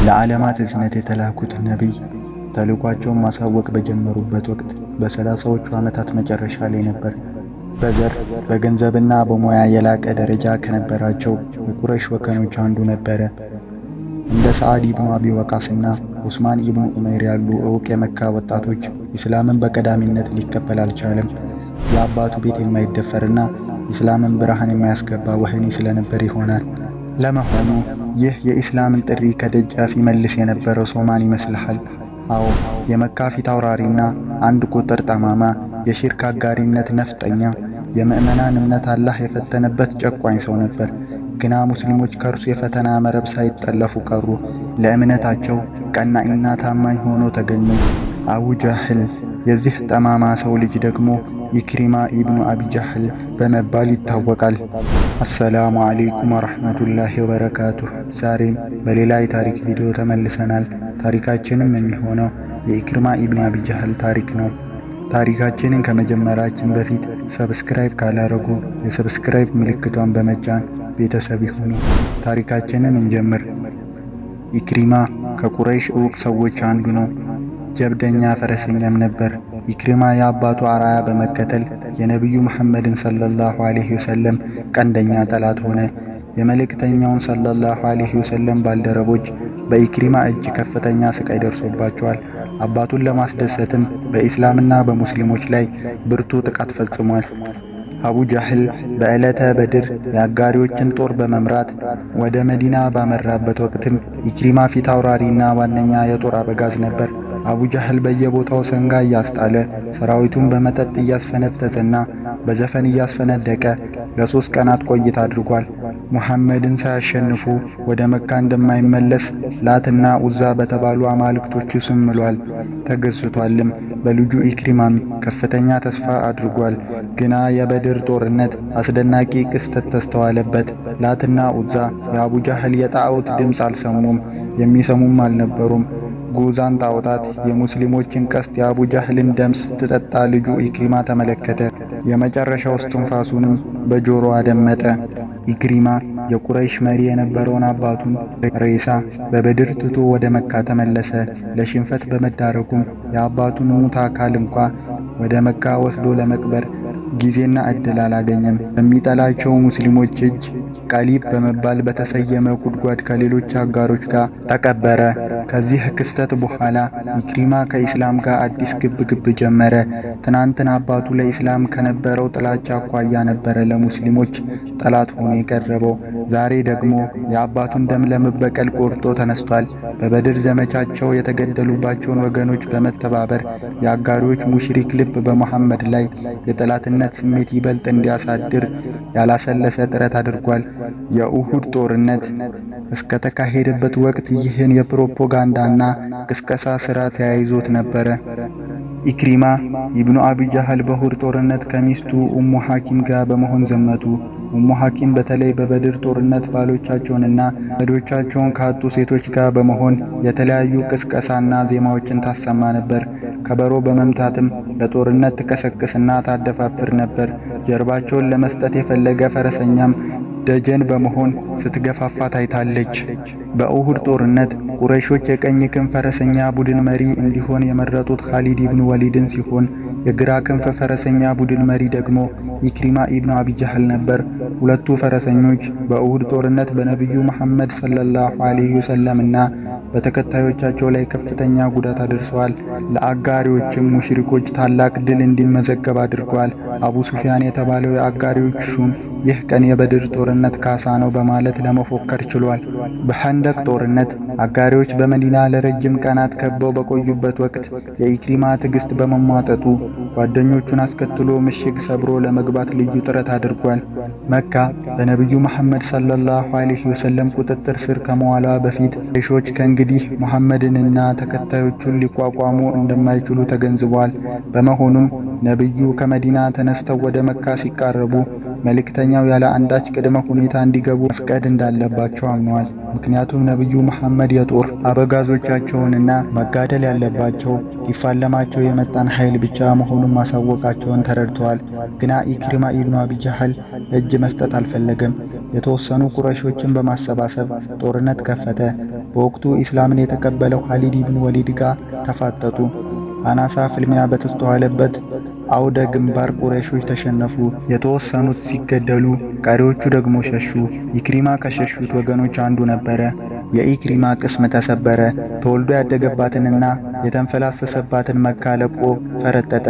ለዓለማት እዝነት የተላኩት ነቢይ ተልኳቸውን ማሳወቅ በጀመሩበት ወቅት በ30ዎቹ ዓመታት መጨረሻ ላይ ነበር። በዘር በገንዘብና በሙያ የላቀ ደረጃ ከነበራቸው የቁረይሽ ወገኖች አንዱ ነበረ። እንደ ሰዓድ ኢብኑ አቢ ወቃስና ዑስማን ኢብኑ ዑመይር ያሉ ዕውቅ የመካ ወጣቶች ኢስላምን በቀዳሚነት ሊቀበል አልቻለም። የአባቱ ቤት የማይደፈርና ኢስላምን ብርሃን የማያስገባ ወህኒ ስለነበር ይሆናል። ለመሆኑ ይህ የኢስላምን ጥሪ ከደጃፍ ይመልስ የነበረው ሰው ማን ይመስልሃል? አዎ፣ የመካ ፊት አውራሪና አንድ ቁጥር ጠማማ፣ የሽርክ አጋሪነት ነፍጠኛ፣ የምዕመናን እምነት አላህ የፈተነበት ጨቋኝ ሰው ነበር። ግና ሙስሊሞች ከእርሱ የፈተና መረብ ሳይጠለፉ ቀሩ። ለእምነታቸው ቀናኢና ታማኝ ሆኖ ተገኙ። አቡ ጃህል። የዚህ ጠማማ ሰው ልጅ ደግሞ ኢክሪማ ኢብኑ አቢ ጃህል በመባል ይታወቃል። አሰላሙ አለይኩም ወረሕመቱላሂ ወበረካቱሁ። ዛሬም በሌላ የታሪክ ቪዲዮ ተመልሰናል። ታሪካችንም የሚሆነው የኢክሪማ ኢብኑ አቢ ጃህል ታሪክ ነው። ታሪካችንን ከመጀመራችን በፊት ሰብስክራይብ ካላረጉ የሰብስክራይብ ምልክቷን በመጫን ቤተሰብ ይሁኑ። ታሪካችንን እንጀምር። ኢክሪማ ከቁረይሽ ዕውቅ ሰዎች አንዱ ነው። ጀብደኛ ፈረሰኛም ነበር። ኢክሪማ የአባቱ አራያ በመከተል የነቢዩ መሐመድን ሰለላሁ ዐለይሂ ወሰለም ቀንደኛ ጠላት ሆነ። የመልእክተኛውን ሰለላሁ ዐለይሂ ወሰለም ባልደረቦች በኢክሪማ እጅ ከፍተኛ ስቃይ ደርሶባቸዋል። አባቱን ለማስደሰትም በኢስላምና በሙስሊሞች ላይ ብርቱ ጥቃት ፈጽሟል። አቡ ጃህል በዕለተ በድር የአጋሪዎችን ጦር በመምራት ወደ መዲና ባመራበት ወቅትም ኢክሪማ ፊት አውራሪና ዋነኛ የጦር አበጋዝ ነበር። አቡ ጃህል በየቦታው ሰንጋ እያስጣለ ሰራዊቱን በመጠጥ እያስፈነጠዘና በዘፈን እያስፈነደቀ ለ3 ቀናት ቆይታ አድርጓል። ሙሐመድን ሳያሸንፉ ወደ መካ እንደማይመለስ ላትና ኡዛ በተባሉ አማልክቶቹ ስም ምሏል፣ ተገዝቷልም። በልጁ ኢክሪማም ከፍተኛ ተስፋ አድርጓል። ግና የበድር ጦርነት አስደናቂ ክስተት ተስተዋለበት። ላትና ኡዛ የአቡ ጃህል የጣዖት ድምፅ አልሰሙም፣ የሚሰሙም አልነበሩም። ጉዛን ጣዖታት የሙስሊሞችን ቀስት የአቡ ጃህልን ደም ስትጠጣ ልጁ ኢክሪማ ተመለከተ። የመጨረሻው እስትንፋሱንም በጆሮ አደመጠ። ኢክሪማ የቁረይሽ መሪ የነበረውን አባቱን ሬሳ በበድር ትቶ ወደ መካ ተመለሰ። ለሽንፈት በመዳረጉም የአባቱን ሙት አካል እንኳ ወደ መካ ወስዶ ለመቅበር ጊዜና ዕድል አላገኘም። በሚጠላቸው ሙስሊሞች እጅ ቀሊብ በመባል በተሰየመ ጉድጓድ ከሌሎች አጋሮች ጋር ተቀበረ። ከዚህ ክስተት በኋላ ኢክሪማ ከኢስላም ጋር አዲስ ግብግብ ጀመረ። ትናንትን አባቱ ለኢስላም ከነበረው ጥላቻ አኳያ ነበረ ለሙስሊሞች ጠላት ሆኖ የቀረበው። ዛሬ ደግሞ የአባቱን ደም ለመበቀል ቆርጦ ተነስቷል። በበድር ዘመቻቸው የተገደሉባቸውን ወገኖች በመተባበር የአጋሪዎች ሙሽሪክ ልብ በመሐመድ ላይ የጠላትነት ስሜት ይበልጥ እንዲያሳድር ያላሰለሰ ጥረት አድርጓል። የኡሁድ ጦርነት እስከ ተካሄደበት ወቅት ይህን የፕሮፓጋንዳና ቅስቀሳ ሥራ ተያይዞት ነበረ። ኢክሪማ ኢብኑ አቢ ጃህል በኡሁድ ጦርነት ከሚስቱ ኡሙ ሐኪም ጋር በመሆን ዘመቱ። ኡሙ ሐኪም በተለይ በበድር ጦርነት ባሎቻቸውንና ዘመዶቻቸውን ካጡ ሴቶች ጋር በመሆን የተለያዩ ቅስቀሳና ዜማዎችን ታሰማ ነበር። ከበሮ በመምታትም ለጦርነት ትቀሰቅስና ታደፋፍር ነበር። ጀርባቸውን ለመስጠት የፈለገ ፈረሰኛም ደጀን በመሆን ስትገፋፋ ታይታለች። በኡሁድ ጦርነት ቁረይሾች የቀኝ ክንፍ ፈረሰኛ ቡድን መሪ እንዲሆን የመረጡት ኻሊድ ኢብኑ ወሊድን ሲሆን የግራ ክንፍ ፈረሰኛ ቡድን መሪ ደግሞ ኢክሪማ ኢብኑ አቢ ጃህል ነበር። ሁለቱ ፈረሰኞች በኡሁድ ጦርነት በነቢዩ መሐመድ ሰለላሁ ዐለይሂ ወሰለምና በተከታዮቻቸው ላይ ከፍተኛ ጉዳት አድርሰዋል። ለአጋሪዎችም ሙሽሪኮች ታላቅ ድል እንዲመዘገብ አድርገዋል። አቡ ሱፊያን የተባለው የአጋሪዎች ሹም ይህ ቀን የበድር ጦርነት ካሳ ነው በማለት ለመፎከር ችሏል። በኸንደቅ ጦርነት አጋሪዎች በመዲና ለረጅም ቀናት ከበው በቆዩበት ወቅት የኢክሪማ ትዕግስት በመሟጠጡ ጓደኞቹን አስከትሎ ምሽግ ሰብሮ ለመግባት ልዩ ጥረት አድርጓል። መካ በነቢዩ መሐመድ ሰለላሁ ዐለይሂ ወሰለም ቁጥጥር ስር ከመዋሏ በፊት ቁረይሾች ከእንግዲህ መሐመድንና ተከታዮቹን ሊቋቋሙ እንደማይችሉ ተገንዝበዋል። በመሆኑም ነቢዩ ከመዲና ተነስተው ወደ መካ ሲቃረቡ መልእክተኛው ያለ አንዳች ቅድመ ሁኔታ እንዲገቡ መፍቀድ እንዳለባቸው አምነዋል። ምክንያቱም ነቢዩ መሐመድ የጦር አበጋዞቻቸውንና መጋደል ያለባቸው ሊፋለማቸው የመጣን ኃይል ብቻ መሆኑን ማሳወቃቸውን ተረድተዋል። ግና ኢክሪማ ኢብኑ አቢ ጃህል እጅ መስጠት አልፈለገም። የተወሰኑ ቁረይሾችን በማሰባሰብ ጦርነት ከፈተ። በወቅቱ ኢስላምን የተቀበለው ኻሊድ ኢብኑ ወሊድ ጋር ተፋጠጡ። አናሳ ፍልሚያ በተስተዋለበት አውደ ግንባር ቁረይሾች ተሸነፉ። የተወሰኑት ሲገደሉ፣ ቀሪዎቹ ደግሞ ሸሹ። ኢክሪማ ከሸሹት ወገኖች አንዱ ነበረ። የኢክሪማ ቅስም ተሰበረ። ተወልዶ ያደገባትንና የተንፈላሰሰባትን መካ ለቆ ፈረጠጠ።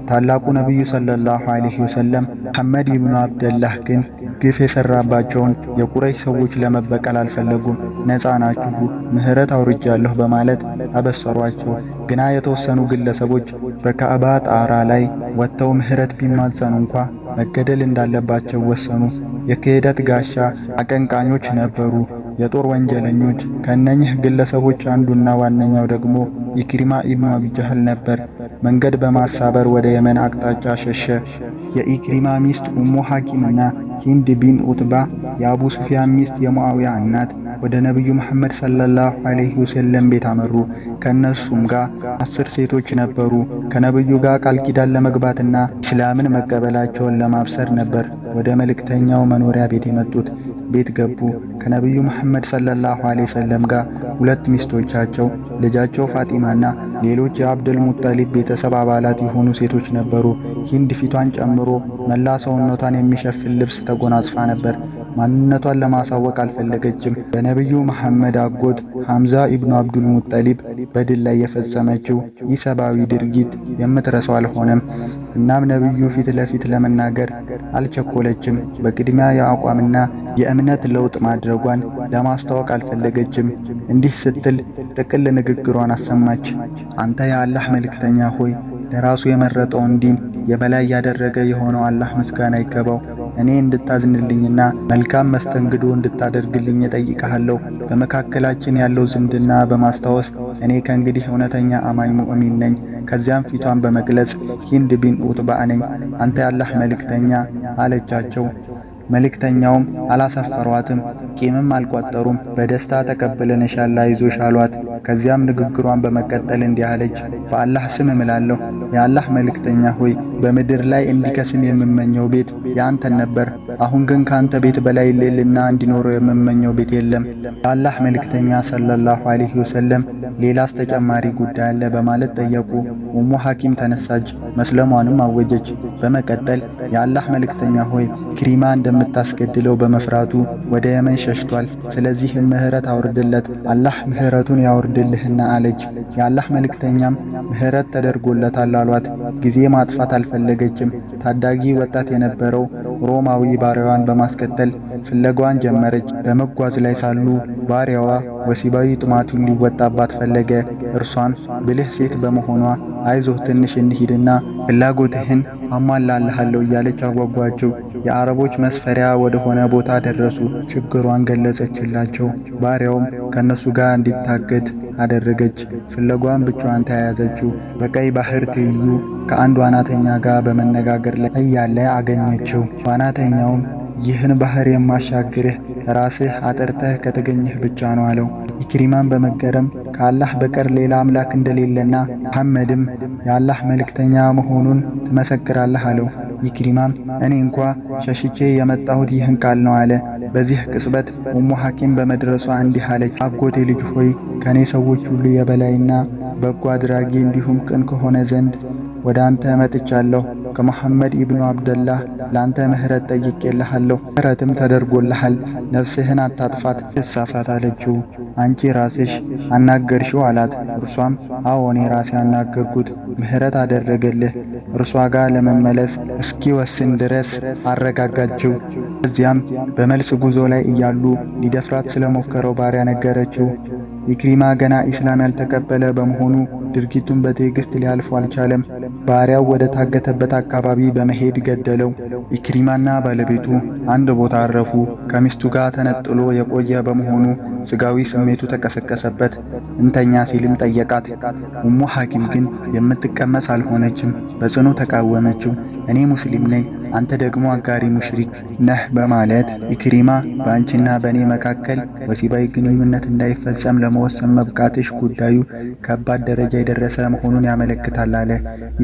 ታላቁ ነቢዩ ሰለላሁ ዐለይሂ ወሰለም መሐመድ ኢብኑ አብደላህ ግን ግፍ የሰራባቸውን የቁረይሽ ሰዎች ለመበቀል አልፈለጉም። ነፃ ናችሁ፣ ምህረት አውርጃለሁ በማለት አበሰሯቸው። ግና የተወሰኑ ግለሰቦች በካዕባ ጣራ ላይ ወጥተው ምህረት ቢማጸኑ እንኳ መገደል እንዳለባቸው ወሰኑ። የክህደት ጋሻ አቀንቃኞች ነበሩ፣ የጦር ወንጀለኞች። ከእነኚህ ግለሰቦች አንዱና ዋነኛው ደግሞ ኢክሪማ ኢብኑ አቢ ጀህል ነበር። መንገድ በማሳበር ወደ የመን አቅጣጫ ሸሸ። የኢክሪማ ሚስት ኡሙ ሐኪምና ሂንድ ቢን ኡትባ የአቡ ሱፊያን ሚስት የሙአዊያ እናት ወደ ነቢዩ መሐመድ ሰለላሁ ዐለይሂ ወሰለም ቤት አመሩ። ከእነሱም ጋር 10 ሴቶች ነበሩ። ከነቢዩ ጋር ቃል ኪዳን ለመግባትና እስላምን መቀበላቸውን ለማብሰር ነበር ወደ መልእክተኛው መኖሪያ ቤት የመጡት። ቤት ገቡ። ከነቢዩ መሐመድ ሰለላሁ ዐለይሂ ወሰለም ጋር 2 ሚስቶቻቸው፣ ልጃቸው ፋጢማና ሌሎች የአብዱል ሙጠሊብ ቤተሰብ አባላት የሆኑ ሴቶች ነበሩ። ሂንድ ፊቷን ጨምሮ መላ ሰውነቷን የሚሸፍን ልብስ ተጎናጽፋ ነበር። ማንነቷን ለማሳወቅ አልፈለገችም። በነቢዩ መሐመድ አጎት ሐምዛ ኢብኑ አብዱል ሙጠሊብ በድል ላይ የፈጸመችው ኢሰብአዊ ድርጊት የምትረሳው አልሆነም። እናም ነቢዩ ፊት ለፊት ለመናገር አልቸኮለችም። በቅድሚያ የአቋምና የእምነት ለውጥ ማድረጓን ለማስታወቅ አልፈለገችም። እንዲህ ስትል ጥቅል ንግግሯን አሰማች። አንተ የአላህ መልእክተኛ ሆይ፣ ለራሱ የመረጠውን ዲን የበላይ ያደረገ የሆነው አላህ ምስጋና ይገባው። እኔ እንድታዝንልኝና መልካም መስተንግዶ እንድታደርግልኝ እጠይቅሃለሁ። በመካከላችን ያለው ዝምድና በማስታወስ እኔ ከእንግዲህ እውነተኛ አማኝ ሙእሚን ነኝ። ከዚያም ፊቷን በመግለጽ ሂንድ ቢን ኡትባ ነኝ፣ አንተ ያላህ መልእክተኛ አለቻቸው። መልእክተኛውም አላሳፈሯትም፣ ቂምም አልቋጠሩም። በደስታ ተቀብለንሻል፣ አይዞሽ አሏት። ከዚያም ንግግሯን በመቀጠል እንዲህ አለች። በአላህ ስም እምላለሁ የአላህ መልእክተኛ ሆይ፣ በምድር ላይ እንዲከስም የምመኘው ቤት ያንተን ነበር። አሁን ግን ካንተ ቤት በላይ ልዕልና እንዲኖረው የምመኘው ቤት የለም። የአላህ መልእክተኛ ሰለላሁ ዐለይሂ ወሰለም ሌላስ ተጨማሪ ጉዳይ አለ በማለት ጠየቁ። ኡሙ ሐኪም ተነሳች፣ መስለሟንም አወጀች። በመቀጠል የአላህ መልእክተኛ ሆይ፣ ኢክሪማ እንደምታስገድለው በመፍራቱ ወደ የመን ሸሽቷል። ስለዚህም ምህረት አውርድለት፣ አላህ ምህረቱን ያውርድልህና አለች። የአላህ መልእክተኛም ምህረት ተደርጎለታል አሏት። ጊዜ ማጥፋት አልፈለገችም። ታዳጊ ወጣት የነበረው ሮማዊ ባሪያዋን በማስከተል ፍለጋዋን ጀመረች። በመጓዝ ላይ ሳሉ ባሪያዋ ወሲባዊ ጥማቱን ሊወጣባት ፈለገ። እርሷም ብልህ ሴት በመሆኗ አይዞህ ትንሽ እንሂድና ፍላጎትህን አሟላልሃለሁ እያለች አጓጓቸው። የአረቦች መስፈሪያ ወደ ሆነ ቦታ ደረሱ። ችግሯን ገለጸችላቸው። ባሪያውም ከነሱ ጋር እንዲታገት አደረገች። ፍለጓን ብቻዋን ተያያዘችው። በቀይ ባህር ትይዩ ከአንድ ዋናተኛ ጋር በመነጋገር ላይ እያለ አገኘችው። ዋናተኛውም ይህን ባህር የማሻግርህ ራስህ አጥርተህ ከተገኘህ ብቻ ነው አለው። ኢክሪማን በመገረም ከአላህ በቀር ሌላ አምላክ እንደሌለና መሐመድም የአላህ መልእክተኛ መሆኑን ትመሰክራለህ አለው። ኢክሪማም እኔ እንኳ ሸሽቼ የመጣሁት ይህን ቃል ነው አለ። በዚህ ቅጽበት ኡሙ ሐኪም በመድረሷ እንዲህ አለች። አጎቴ ልጅ ሆይ፣ ከኔ ሰዎች ሁሉ የበላይና በጎ አድራጊ እንዲሁም ቅን ከሆነ ዘንድ ወደ አንተ መጥቻለሁ። ከመሐመድ ኢብኑ አብደላህ ለአንተ ምህረት ጠይቄልሃለሁ፣ ምህረትም ተደርጎልሃል። ነፍስህን አታጥፋት፣ ትሳሳት አለችው። አንቺ ራስሽ አናገርሽው አላት። እርሷም አዎ እኔ ራሴ አናገርኩት፣ ምህረት አደረገልህ። እርሷ ጋር ለመመለስ እስኪወስን ድረስ አረጋጋችው። እዚያም በመልስ ጉዞ ላይ እያሉ ሊደፍራት ስለሞከረው ባሪያ ነገረችው። ኢክሪማ ገና ኢስላም ያልተቀበለ በመሆኑ ድርጊቱን በትዕግስት ሊያልፈው አልቻለም። ባሪያው ወደ ታገተበት አካባቢ በመሄድ ገደለው። ኢክሪማና ባለቤቱ አንድ ቦታ አረፉ። ከሚስቱ ጋር ተነጥሎ የቆየ በመሆኑ ስጋዊ ስሜቱ ተቀሰቀሰበት። እንተኛ ሲልም ጠየቃት። ኡሙ ሐኪም ግን የምትቀመስ አልሆነችም። በጽኑ ተቃወመችው። እኔ ሙስሊም ነኝ፣ አንተ ደግሞ አጋሪ ሙሽሪክ ነህ በማለት ኢክሪማ በአንቺና በእኔ መካከል ወሲባዊ ግንኙነት እንዳይፈጸም ለመወሰን መብቃትሽ ጉዳዩ ከባድ ደረጃ የደረሰ መሆኑን ያመለክታል አለ።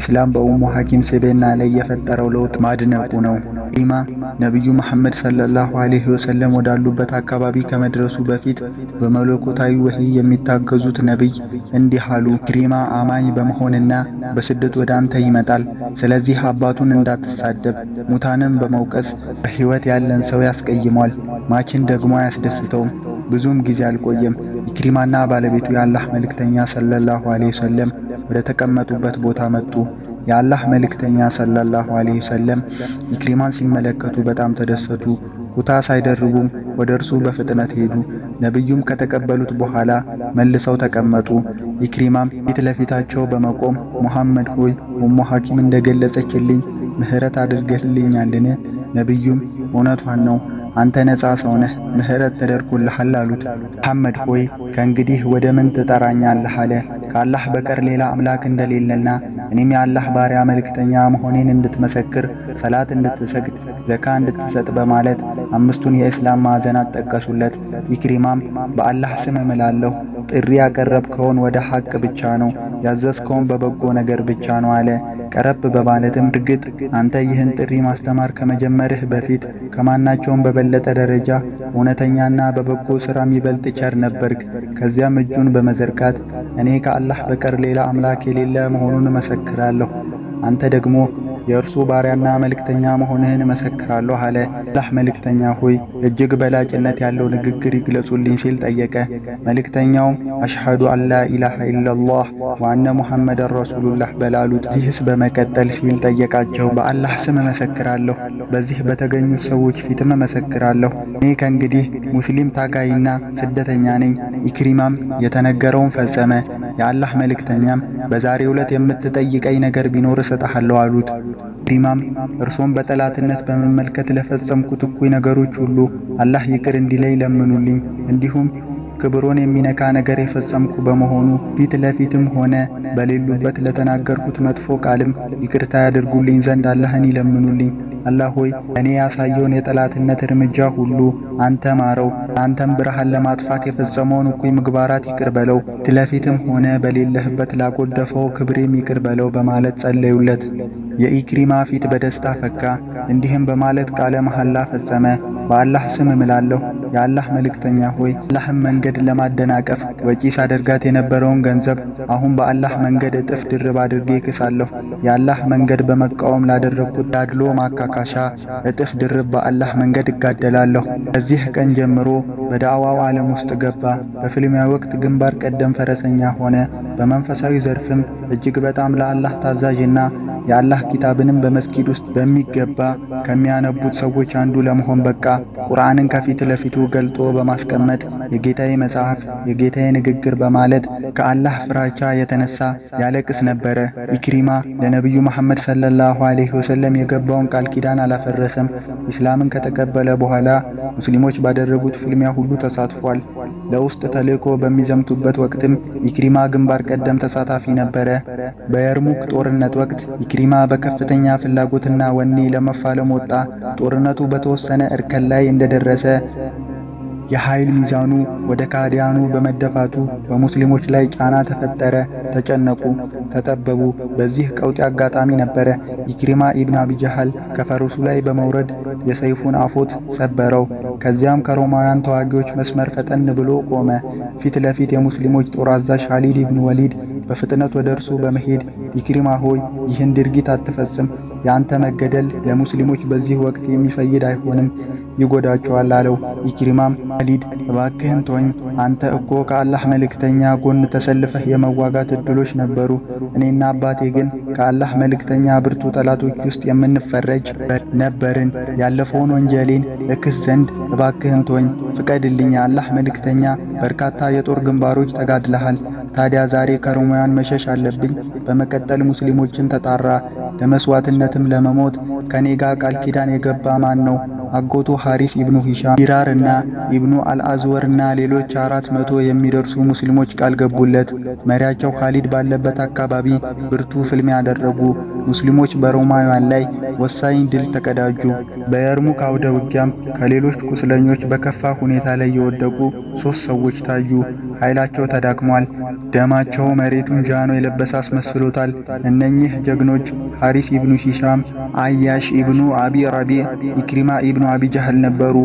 ኢስላም በኡሙ ሐኪም ስብዕና ላይ የፈጠረው ለውጥ ማድነቁ ነው። ኢክሪማ ነቢዩ መሐመድ ሰለላሁ ዐለይሂ ወሰለም ወዳሉበት አካባቢ ከመድረሱ በፊት በመለኮታዊ ወህይ የሚታገዙት ነቢይ እንዲህ አሉ። ኢክሪማ አማኝ በመሆንና በስደት ወደ አንተ ይመጣል። ስለዚህ አባቱን እንዳትሳደብ፣ ሙታንን በመውቀስ በሕይወት ያለን ሰው ያስቀይሟል፣ ማችን ደግሞ አያስደስተውም። ብዙም ጊዜ አልቆየም። ኢክሪማና ባለቤቱ የአላህ መልእክተኛ ሰለላሁ ዐለይሂ ወሰለም ወደ ተቀመጡበት ቦታ መጡ። የአላህ መልእክተኛ ሰለላሁ ዐለይሂ ወሰለም ኢክሪማን ሲመለከቱ በጣም ተደሰቱ። ኩታ ሳይደርቡም ወደ እርሱ በፍጥነት ሄዱ። ነቢዩም ከተቀበሉት በኋላ መልሰው ተቀመጡ። ኢክሪማም ፊት ለፊታቸው በመቆም ሙሐመድ ሆይ ኡሙ ሐኪም እንደገለጸችልኝ ምህረት አድርገልኛልን? ነቢዩም እውነቷን ነው፣ አንተ ነፃ ሰው ነህ፣ ምህረት ተደርጎልሃል አሉት። ሙሐመድ ሆይ ከእንግዲህ ወደ ምን ትጠራኛለህ? አለ። ከአላህ በቀር ሌላ አምላክ እንደሌለና እኔም የአላህ ባሪያ መልእክተኛ መሆኔን እንድትመሰክር፣ ሰላት እንድትሰግድ፣ ዘካ እንድትሰጥ በማለት አምስቱን የእስላም ማዕዘናት ጠቀሱለት። ኢክሪማም በአላህ ስም እምላለሁ፣ ጥሪ ያቀረብከውን ወደ ሐቅ ብቻ ነው፣ ያዘዝከውን በበጎ ነገር ብቻ ነው አለ። ቀረብ በማለትም እርግጥ አንተ ይህን ጥሪ ማስተማር ከመጀመርህ በፊት ከማናቸውም በበለጠ ደረጃ እውነተኛና በበጎ ሥራ የሚበልጥ ቸር ነበርክ። ከዚያም እጁን በመዘርጋት እኔ ከአላህ በቀር ሌላ አምላክ የሌለ መሆኑን እመሰክራለሁ፣ አንተ ደግሞ የእርሱ ባሪያና መልእክተኛ መሆንህን እመሰክራለሁ አለ። አላህ መልእክተኛ ሆይ እጅግ በላጭነት ያለው ንግግር ይግለጹልኝ ሲል ጠየቀ። መልእክተኛውም አሽሃዱ አላ ኢላሃ ኢላላህ ወአነ ሙሐመደን ረሱሉላህ በላሉት። እዚህስ በመቀጠል ሲል ጠየቃቸው። በአላህ ስም እመሰክራለሁ፣ በዚህ በተገኙት ሰዎች ፊትም እመሰክራለሁ፣ እኔ ከእንግዲህ ሙስሊም ታጋይና ስደተኛ ነኝ። ኢክሪማም የተነገረውን ፈጸመ። የአላህ መልእክተኛም በዛሬው ዕለት የምትጠይቀኝ ነገር ቢኖር እሰጥሃለሁ አሉት። ኢክሪማም እርሶም በጠላትነት በመመልከት ለፈጸምኩት እኩይ ነገሮች ሁሉ አላህ ይቅር እንዲለኝ ለምኑልኝ፣ እንዲሁም ክብሮን የሚነካ ነገር የፈጸምኩ በመሆኑ ፊት ለፊትም ሆነ በሌሉበት ለተናገርኩት መጥፎ ቃልም ይቅርታ ያደርጉልኝ ዘንድ አላህን ይለምኑልኝ። አላህ ሆይ እኔ ያሳየውን የጠላትነት እርምጃ ሁሉ አንተ ማረው፣ አንተም ብርሃን ለማጥፋት የፈጸመውን እኩይ ምግባራት ይቅር በለው፣ ፊት ለፊትም ሆነ በሌለህበት ላጎደፈው ክብሬም ይቅር በለው በማለት ጸለዩለት። የኢክሪማ ፊት በደስታ ፈካ። እንዲህም በማለት ቃለ መሐላ ፈጸመ። በአላህ ስም እምላለሁ፣ የአላህ መልእክተኛ ሆይ አላህን መንገድ ለማደናቀፍ ወጪ ሳደርጋት የነበረውን ገንዘብ አሁን በአላህ መንገድ እጥፍ ድርብ አድርጌ እክሳለሁ። የአላህ መንገድ በመቃወም ላደረግኩት ዳድሎ ማካካሻ እጥፍ ድርብ በአላህ መንገድ እጋደላለሁ። ከዚህ ቀን ጀምሮ በዳዕዋው ዓለም ውስጥ ገባ። በፍልሚያ ወቅት ግንባር ቀደም ፈረሰኛ ሆነ። በመንፈሳዊ ዘርፍም እጅግ በጣም ለአላህ ታዛዥና የአላህ ኪታብንም በመስጊድ ውስጥ በሚገባ ከሚያነቡት ሰዎች አንዱ ለመሆን በቃ። ቁርአንን ከፊት ለፊቱ ገልጦ በማስቀመጥ የጌታዬ መጽሐፍ፣ የጌታዬ ንግግር በማለት ከአላህ ፍራቻ የተነሳ ያለቅስ ነበረ። ኢክሪማ ለነቢዩ መሐመድ ሰለላሁ ዐለይሂ ወሰለም የገባውን ቃል ኪዳን አላፈረሰም። ኢስላምን ከተቀበለ በኋላ ሙስሊሞች ባደረጉት ፍልሚያ ሁሉ ተሳትፏል። ለውስጥ ተልእኮ በሚዘምቱበት ወቅትም ኢክሪማ ግንባር ቀደም ተሳታፊ ነበረ። በየርሙክ ጦርነት ወቅት ኢክሪማ በከፍተኛ ፍላጎትና ወኔ ለመፋለም ወጣ። ጦርነቱ በተወሰነ እርከን ላይ እንደደረሰ የኃይል ሚዛኑ ወደ ካዲያኑ በመደፋቱ በሙስሊሞች ላይ ጫና ተፈጠረ። ተጨነቁ፣ ተጠበቡ። በዚህ ቀውጢ አጋጣሚ ነበረ ኢክሪማ ኢብን አቢ ጀሃል ከፈረሱ ላይ በመውረድ የሰይፉን አፎት ሰበረው። ከዚያም ከሮማውያን ተዋጊዎች መስመር ፈጠን ብሎ ቆመ። ፊት ለፊት የሙስሊሞች ጦር አዛዥ ኻሊድ ኢብን ወሊድ በፍጥነት ወደ እርሱ በመሄድ ኢክሪማ ሆይ ይህን ድርጊት አትፈጽም፣ የአንተ መገደል ለሙስሊሞች በዚህ ወቅት የሚፈይድ አይሆንም፣ ይጎዳቸዋል አለው። ኢክሪማም ኻሊድ እባክህን ተወኝ፣ አንተ እኮ ከአላህ መልእክተኛ ጎን ተሰልፈህ የመዋጋት እድሎች ነበሩ። እኔና አባቴ ግን ከአላህ መልእክተኛ ብርቱ ጠላቶች ውስጥ የምንፈረጅ ነበርን። ያለፈውን ወንጀሌን እክስ ዘንድ እባክህን ተወኝ፣ ፍቀድልኝ። የአላህ መልእክተኛ በርካታ የጦር ግንባሮች ተጋድለሃል። ታዲያ ዛሬ ከሮማውያን መሸሽ አለብኝ። በመቀጠል ሙስሊሞችን ተጣራ። ለመስዋዕትነትም ለመሞት ከኔ ጋር ቃል ኪዳን የገባ ማን ነው? አጎቱ ሐሪስ ኢብኑ ሂሻም፣ ዲራርና ኢብኑ አልአዝወርና ሌሎች 400 የሚደርሱ ሙስሊሞች ቃል ገቡለት። መሪያቸው ኻሊድ ባለበት አካባቢ ብርቱ ፍልሚያ ያደረጉ። ሙስሊሞች በሮማውያን ላይ ወሳኝ ድል ተቀዳጁ። በየርሙክ አውደ ውጊያም ከሌሎች ቁስለኞች በከፋ ሁኔታ ላይ የወደቁ 3 ሰዎች ታዩ። ኃይላቸው ተዳክሟል። ደማቸው መሬቱን ጃኖ የለበሰ አስመስሎታል። እነኚህ ጀግኖች ሐሪስ ኢብኑ ሂሻም፣ አያሽ ኢብኑ አቢ ረቢዕ፣ ኢክሪማ ኢብኑ አቢ ጃህል ነበሩ።